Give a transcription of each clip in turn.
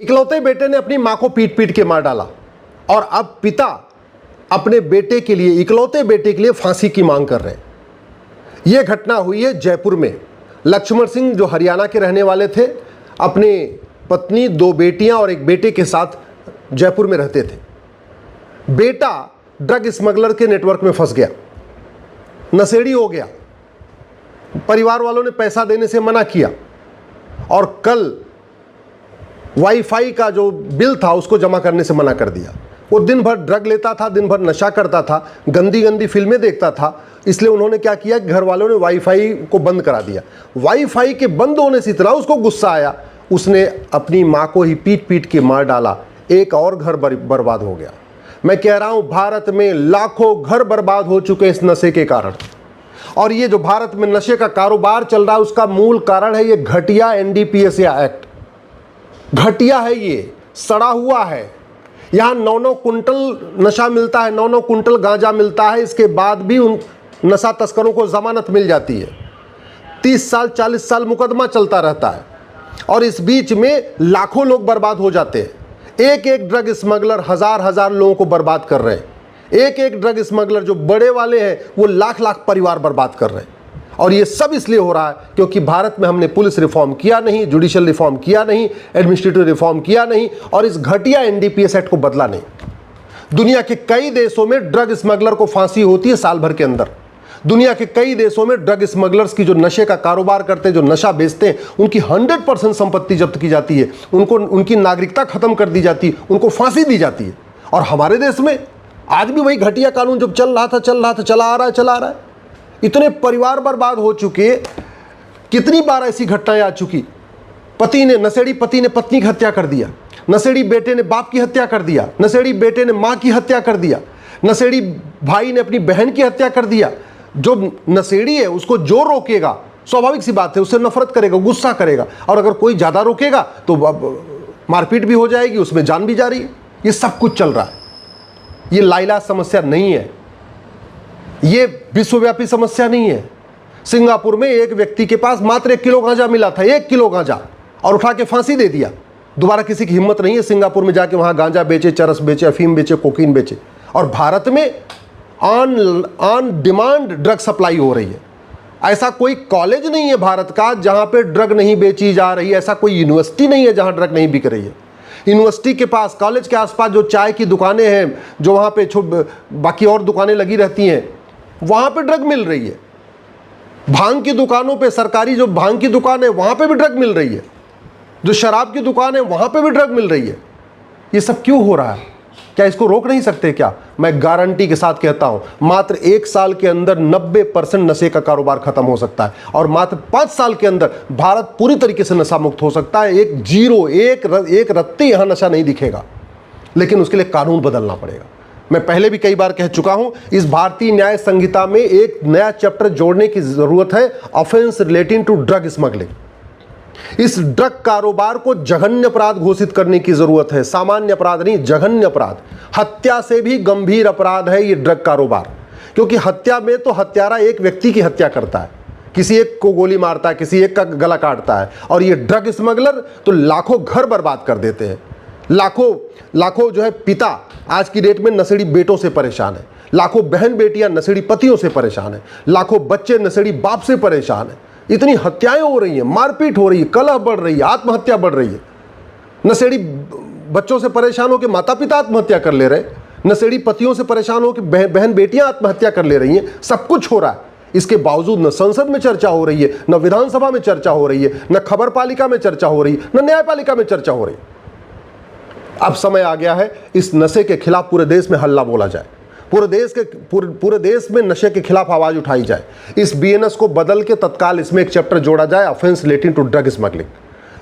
इकलौते बेटे ने अपनी मां को पीट पीट के मार डाला और अब पिता अपने बेटे के लिए, इकलौते बेटे के लिए फांसी की मांग कर रहे हैं। यह घटना हुई है जयपुर में। लक्ष्मण सिंह जो हरियाणा के रहने वाले थे, अपनी पत्नी, 2 बेटियां और 1 बेटे के साथ जयपुर में रहते थे। बेटा ड्रग स्मगलर के नेटवर्क में फंस गया, नशेड़ी हो गया। परिवार वालों ने पैसा देने से मना किया और कल वाईफाई का जो बिल था उसको जमा करने से मना कर दिया। वो दिन भर ड्रग लेता था, दिन भर नशा करता था, गंदी गंदी फिल्में देखता था। इसलिए उन्होंने क्या किया, घर वालों ने वाईफाई को बंद करा दिया। वाईफाई के बंद होने से इतना उसको गुस्सा आया, उसने अपनी माँ को ही पीट पीट के मार डाला। एक और घर बर्बाद हो गया। मैं कह रहा हूं, भारत में लाखों घर बर्बाद हो चुके इस नशे के कारण। और ये जो भारत में नशे का कारोबार चल रहा है, उसका मूल कारण है ये घटिया एनडीपीएस एक्ट। घटिया है, ये सड़ा हुआ है। यहां 9-9 कुंटल नशा मिलता है, 9-9 कुंटल गांजा मिलता है। इसके बाद भी उन नशा तस्करों को जमानत मिल जाती है। 30 साल 40 साल मुकदमा चलता रहता है और इस बीच में लाखों लोग बर्बाद हो जाते हैं। एक एक ड्रग स्मगलर हजार लोगों को बर्बाद कर रहे हैं। एक एक ड्रग स्मगलर जो बड़े वाले हैं वो लाख परिवार बर्बाद कर रहे हैं। और ये सब इसलिए हो रहा है क्योंकि भारत में हमने पुलिस रिफॉर्म किया नहीं, जुडिशियल रिफॉर्म किया नहीं, एडमिनिस्ट्रेटिव रिफॉर्म किया नहीं और इस घटिया एनडीपीएस एक्ट को बदला नहीं। दुनिया के कई देशों में ड्रग स्मगलर को फांसी होती है साल भर के अंदर। दुनिया के कई देशों में ड्रग स्मगलर्स की, जो नशे का कारोबार करते हैं, जो नशा बेचते हैं, उनकी 100% संपत्ति जब्त की जाती है, उनको उनकी नागरिकता खत्म कर दी जाती है, उनको फांसी दी जाती है। और हमारे देश में आज भी वही घटिया कानून जब चल रहा था, चला आ रहा है। इतने परिवार बर्बाद हो चुके। कितनी बार ऐसी घटनाएं आ चुकी, नशेड़ी पति ने पत्नी की हत्या कर दिया, नशेड़ी बेटे ने बाप की हत्या कर दिया, नशेड़ी बेटे ने मां की हत्या कर दिया, नशेड़ी भाई ने अपनी बहन की हत्या कर दिया। जो नशेड़ी है उसको जो रोकेगा, स्वाभाविक सी बात है, उससे नफरत करेगा, गुस्सा करेगा। और अगर कोई ज्यादा रोकेगा तो मारपीट भी हो जाएगी, उसमें जान भी जा रही है। ये सब कुछ चल रहा है। ये लाइलाज समस्या नहीं है, ये विश्वव्यापी समस्या नहीं है। सिंगापुर में एक व्यक्ति के पास मात्र 1 किलो गांजा मिला था, 1 किलो गांजा, और उठा के फांसी दे दिया। दोबारा किसी की हिम्मत नहीं है सिंगापुर में जाके वहां गांजा बेचे, चरस बेचे, अफीम बेचे, कोकीन बेचे। और भारत में ऑन डिमांड ड्रग सप्लाई हो रही है। ऐसा कोई कॉलेज नहीं है भारत का जहां पे ड्रग नहीं बेची जा रही है। ऐसा कोई यूनिवर्सिटी नहीं है जहां ड्रग नहीं बिक रही है। यूनिवर्सिटी के पास, कॉलेज के आसपास जो चाय की दुकानें हैं, जो वहां पे बाकी और दुकानें लगी रहती हैं, वहां पे ड्रग मिल रही है। भांग की दुकानों पे, सरकारी जो भांग की दुकान है वहां पे भी ड्रग मिल रही है। जो शराब की दुकान है वहां पे भी ड्रग मिल रही है। ये सब क्यों हो रहा है? क्या इसको रोक नहीं सकते क्या? मैं गारंटी के साथ कहता हूं, मात्र 1 साल के अंदर 90% नशे का कारोबार खत्म हो सकता है और मात्र 5 साल के अंदर भारत पूरी तरीके से नशा मुक्त हो सकता है। एक रत्ती यहां नशा नहीं दिखेगा, लेकिन उसके लिए कानून बदलना पड़ेगा। मैं पहले भी कई बार कह चुका हूं, इस भारतीय न्याय संहिता में एक नया चैप्टर जोड़ने की जरूरत है, offense relating to drug smuggling. इस ड्रग कारोबार को जघन्य अपराध घोषित करने की जरूरत है। सामान्य अपराध नहीं, जघन्य अपराध। हत्या से भी गंभीर अपराध है ये ड्रग कारोबार, क्योंकि हत्या में तो हत्यारा एक व्यक्ति की हत्या करता है, किसी एक को गोली मारता है, किसी एक का गला काटता है। और ये ड्रग स्मगलर तो लाखों घर बर्बाद कर देते हैं। लाखों जो है पिता आज की डेट में नशेड़ी बेटों से परेशान है, लाखों बहन बेटियां नशेड़ी पतियों से परेशान है, लाखों बच्चे नशेड़ी बाप से परेशान है। इतनी हत्याएं हो रही हैं, मारपीट हो रही है, कलह बढ़ रही है, आत्महत्या बढ़ रही है। नशेड़ी बच्चों से परेशान होकर माता पिता आत्महत्या कर ले रहे, नशेड़ी पतियों से परेशान होकर बहन बेटियां आत्महत्या कर ले रही हैं। सब कुछ हो रहा है। इसके बावजूद न संसद में चर्चा हो रही है, न विधानसभा में चर्चा हो रही है, न खबर पालिका में चर्चा हो रही है, न न्यायपालिका में चर्चा हो रही है। अब समय आ गया है इस नशे के खिलाफ पूरे देश में हल्ला बोला जाए, पूरे देश में नशे के खिलाफ आवाज उठाई जाए। इस बीएनएस को बदल के तत्काल इसमें एक चैप्टर जोड़ा जाए, offense relating to drug smuggling.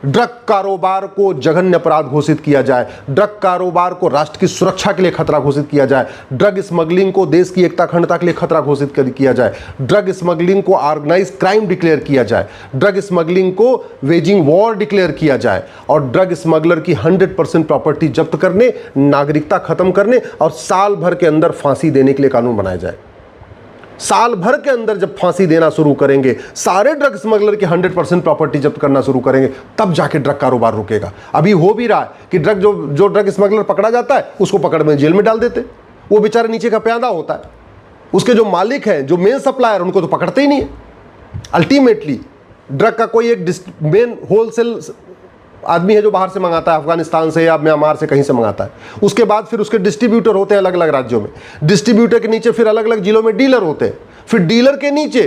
Drug कारोबार को जघन्य अपराध घोषित किया जाए, ड्रग कारोबार को राष्ट्र की सुरक्षा के लिए खतरा घोषित किया जाए, ड्रग स्मगलिंग को देश की एकता अखंडता के लिए खतरा घोषित किया जाए, ड्रग स्मगलिंग को ऑर्गेनाइज क्राइम डिक्लेयर किया जाए, ड्रग स्मगलिंग को वेजिंग वॉर डिक्लेयर किया जाए और ड्रग स्मगलर की 100% प्रॉपर्टी जब्त करने, नागरिकता खत्म करने और साल भर के अंदर फांसी देने के लिए कानून बनाया जाए। साल भर के अंदर जब फांसी देना शुरू करेंगे, सारे ड्रग स्मगलर की 100% प्रॉपर्टी जब्त करना शुरू करेंगे, तब जाके ड्रग कारोबार रुकेगा। अभी हो भी रहा है कि जो ड्रग स्मगलर पकड़ा जाता है उसको पकड़ में जेल में डाल देते, वो बेचारा नीचे का प्यादा होता है, उसके जो मालिक हैं, जो मेन सप्लायर, उनको तो पकड़ते ही नहीं है। अल्टीमेटली ड्रग का कोई एक मेन होलसेल आदमी है जो बाहर से मंगाता है, अफगानिस्तान से या म्यांमार से कहीं से मंगाता है, उसके बाद फिर उसके डिस्ट्रीब्यूटर होते हैं अलग अलग राज्यों में, डिस्ट्रीब्यूटर के नीचे फिर अलग अलग जिलों में डीलर होते हैं, फिर डीलर के नीचे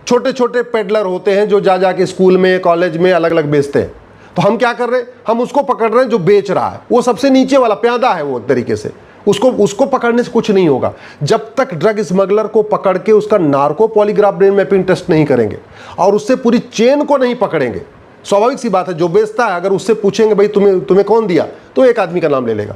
छोटे छोटे पेडलर होते हैं जो जा जाके स्कूल में कॉलेज में अलग अलग बेचते हैं। तो हम क्या कर रहे हैं, हम उसको पकड़ रहे हैं जो बेच रहा है, वो सबसे नीचे वाला प्यादा है, वो एक तरीके से उसको पकड़ने से कुछ नहीं होगा जब तक ड्रग स्मगलर को पकड़ के उसका narco polygraph brain mapping test नहीं करेंगे और उससे पूरी चेन को नहीं पकड़ेंगे। स्वाभाविक सी बात है, जो बेचता है अगर उससे पूछेंगे भाई तुम्हें कौन दिया, तो एक आदमी का नाम ले लेगा,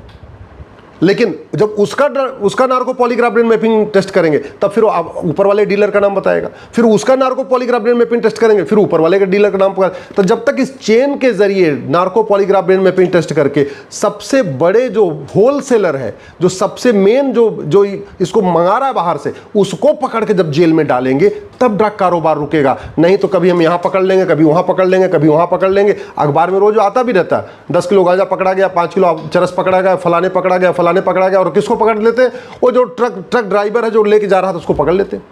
लेकिन जब उसका narco polygraph brain mapping test करेंगे तब फिर ऊपर वाले डीलर का नाम बताएगा, फिर उसका narco polygraph brain mapping test करेंगे, फिर ऊपर वाले के डीलर का नाम बताएगा। तो जब तक इस चेन के जरिए narco polygraph brain mapping test करके सबसे बड़े जो होलसेलर है, जो सबसे मेन जो इसको मंगा रहा है बाहर से, उसको पकड़ के जब जेल में डालेंगे तब ड्रग कारोबार रुकेगा। नहीं तो कभी हम यहाँ पकड़ लेंगे, कभी वहाँ पकड़ लेंगे, कभी वहाँ पकड़ लेंगे। अखबार में रोज आता भी रहता है, 10 किलो गांजा पकड़ा गया, 5 किलो चरस पकड़ा गया, फलाने पकड़ा गया, फलाने पकड़ा गया। और किसको पकड़ लेते हैं, वो जो ट्रक ड्राइवर है जो लेके जा रहा था उसको पकड़ लेते हैं।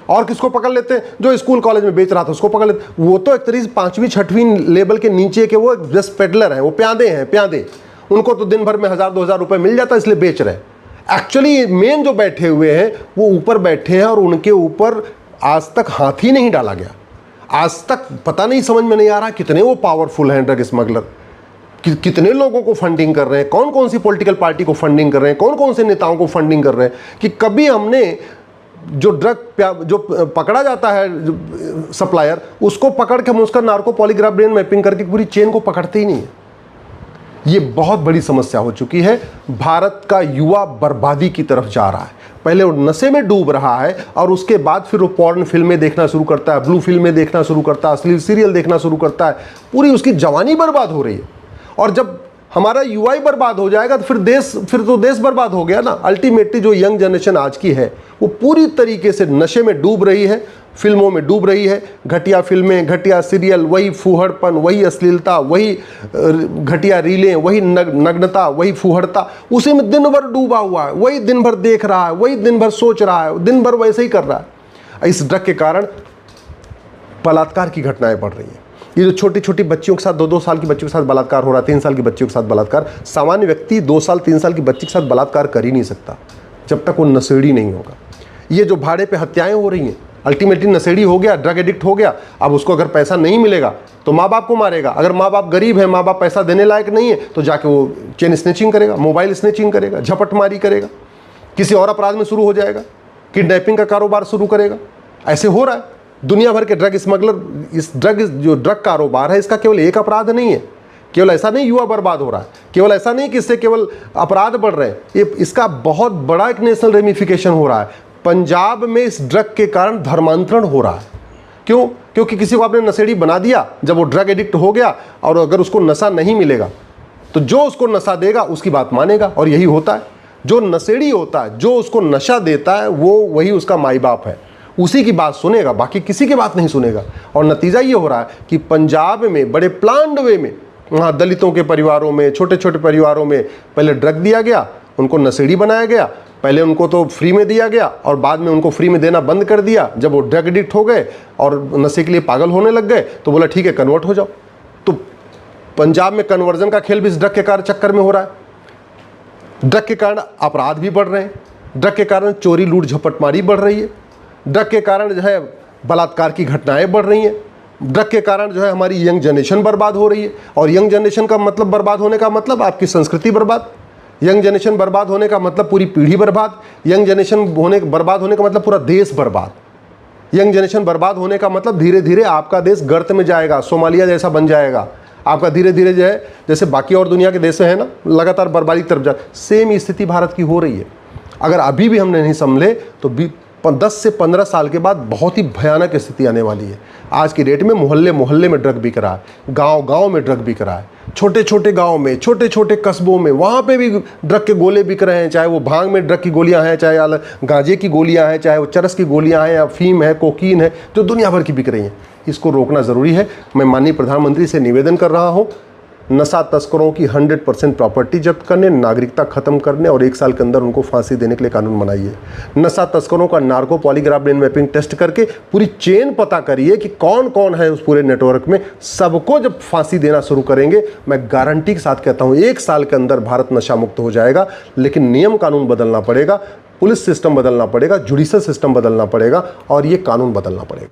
और किसको पकड़ लेते हैं, जो स्कूल कॉलेज में बेच रहा था उसको पकड़ लेते हैं। वो तो एक तरीके से 5वीं 6वीं लेवल के नीचे के वो जस्ट पेडलर हैं, वो प्यादे हैं, प्यादे। उनको तो दिन भर में 1000-2000 रुपए मिल जाता है, इसलिए बेच रहे हैं। एक्चुअली मेन जो बैठे हुए हैं वो ऊपर बैठे हैं और उनके ऊपर आज तक हाथ ही नहीं डाला गया। आज तक पता नहीं, समझ में नहीं आ रहा कितने वो पावरफुल हैं ड्रग स्मगलर, कितने लोगों को फंडिंग कर रहे हैं, कौन कौन सी पॉलिटिकल पार्टी को फंडिंग कर रहे हैं, कौन कौन से नेताओं को फंडिंग कर रहे हैं। कि कभी हमने जो जो पकड़ा जाता है सप्लायर, उसको पकड़ के हम उसका नार्को पॉलीग्राफ ब्रेन मैपिंग करके पूरी चेन को पकड़ते ही नहीं है। ये बहुत बड़ी समस्या हो चुकी है। भारत का युवा बर्बादी की तरफ जा रहा है। पहले वो नशे में डूब रहा है और उसके बाद फिर वो पॉर्न फिल्में देखना शुरू करता है, ब्लू फिल्में देखना शुरू करता है, अश्लील सीरियल देखना शुरू करता है। पूरी उसकी जवानी बर्बाद हो रही है। और जब हमारा युवा ही बर्बाद हो जाएगा तो फिर तो देश बर्बाद हो गया ना। अल्टीमेटली जो यंग जनरेशन आज की है वो पूरी तरीके से नशे में डूब रही है, फिल्मों में डूब रही है। घटिया फिल्में, घटिया सीरियल, वही फूहड़पन, वही अश्लीलता, वही घटिया रीलें, वही नग्नता, वही फूहड़ता, उसी में दिन भर डूबा हुआ है। वही दिन भर देख रहा है, वही दिन भर सोच रहा है, दिन भर वैसे ही कर रहा है। इस ड्रग के कारण बलात्कार की घटनाएं बढ़ रही हैं। ये जो छोटी छोटी बच्चियों के साथ, 2-2 साल की बच्चियों के साथ बलात्कार हो रहा है, 3 साल की बच्चियों के साथ बलात्कार। सामान्य व्यक्ति 2 साल 3 साल की बच्ची के साथ बलात्कार कर ही नहीं सकता जब तक वो नशेड़ी नहीं होगा। ये जो भाड़े पे हत्याएं हो रही हैं, अल्टीमेटली नशेड़ी हो गया, ड्रग एडिक्ट हो गया। अब उसको अगर पैसा नहीं मिलेगा तो माँ बाप को मारेगा। अगर माँ बाप गरीब है, माँ बाप पैसा देने लायक नहीं है, तो जाके वो चेन स्नैचिंग करेगा, मोबाइल स्नैचिंग करेगा, झपटमारी करेगा, किसी और अपराध में शुरू हो जाएगा, किडनैपिंग का कारोबार शुरू करेगा। ऐसे हो रहा है। दुनिया भर के ड्रग स्मगलर, जो ड्रग कारोबार है, इसका केवल एक अपराध नहीं है। केवल ऐसा नहीं युवा बर्बाद हो रहा है, केवल ऐसा नहीं कि इससे केवल अपराध बढ़ रहे हैं, इसका बहुत बड़ा एक नेशनल रेमिफिकेशन हो रहा है। पंजाब में इस ड्रग के कारण धर्मांतरण हो रहा है। क्यों? क्योंकि किसी को आपने नशेड़ी बना दिया, जब वो ड्रग एडिक्ट हो गया और अगर उसको नशा नहीं मिलेगा तो जो उसको नशा देगा उसकी बात मानेगा। और यही होता है, जो नशेड़ी होता है, जो उसको नशा देता है, वो वही उसका माई बाप है, उसी की बात सुनेगा, बाकी किसी की बात नहीं सुनेगा। और नतीजा ये हो रहा है कि पंजाब में बड़े प्लान्ड वे में वहाँ दलितों के परिवारों में, छोटे छोटे परिवारों में पहले ड्रग दिया गया, उनको नशेड़ी बनाया गया। पहले उनको तो फ्री में दिया गया और बाद में उनको फ्री में देना बंद कर दिया। जब वो ड्रग एडिक्ट हो गए और नशे के लिए पागल होने लग गए तो बोला ठीक है कन्वर्ट हो जाओ। तो पंजाब में कन्वर्जन का खेल भी इस ड्रग के कारण चक्कर में हो रहा है। ड्रग के कारण अपराध भी बढ़ रहे हैं, ड्रग के कारण चोरी लूट झपटमारी बढ़ रही है, ड्रग के कारण जो है बलात्कार की घटनाएं बढ़ रही हैं, ड्रग के कारण जो है हमारी यंग जनरेशन बर्बाद हो रही है। और यंग जनरेशन का मतलब, बर्बाद होने का मतलब आपकी संस्कृति बर्बाद, यंग जनरेशन बर्बाद होने का मतलब पूरी पीढ़ी बर्बाद, यंग जनरेशन बर्बाद होने का मतलब पूरा देश बर्बाद, यंग जनरेशन बर्बाद होने का मतलब धीरे धीरे आपका देश गर्त में जाएगा, सोमालिया जैसा बन जाएगा। आपका धीरे धीरे जो है, जैसे बाकी और दुनिया के देश है ना, लगातार बर्बादी की तरफ जा, सेम स्थिति भारत की हो रही है। अगर अभी भी हमने नहीं संभले तो 10 से 15 साल के बाद बहुत ही भयानक स्थिति आने वाली है। आज की डेट में मोहल्ले मोहल्ले में ड्रग बिक रहा है, गांव गांव में ड्रग बिक रहा है, छोटे छोटे गांव में, छोटे छोटे कस्बों में, वहाँ पे भी ड्रग के गोले बिक रहे हैं। चाहे वो भांग में ड्रग की गोलियां हैं, चाहे गांजे की गोलियां हैं, चाहे वो चरस की गोलियां हैं, या फीम है, कोकीन है, जो दुनिया भर की बिक रही हैं। इसको रोकना ज़रूरी है। मैं माननीय प्रधानमंत्री से निवेदन कर रहा हूँ, नशा तस्करों की 100% प्रॉपर्टी जब्त करने, नागरिकता खत्म करने और 1 साल के अंदर उनको फांसी देने के लिए कानून बनाइए। नशा तस्करों का narco polygraph brain mapping test करके पूरी चेन पता करिए कि कौन कौन है उस पूरे नेटवर्क में। सबको जब फांसी देना शुरू करेंगे, मैं गारंटी के साथ कहता हूं 1 साल के अंदर भारत नशा मुक्त हो जाएगा। लेकिन नियम कानून बदलना पड़ेगा, पुलिस सिस्टम बदलना पड़ेगा, जुडिशल सिस्टम बदलना पड़ेगा और ये कानून बदलना पड़ेगा।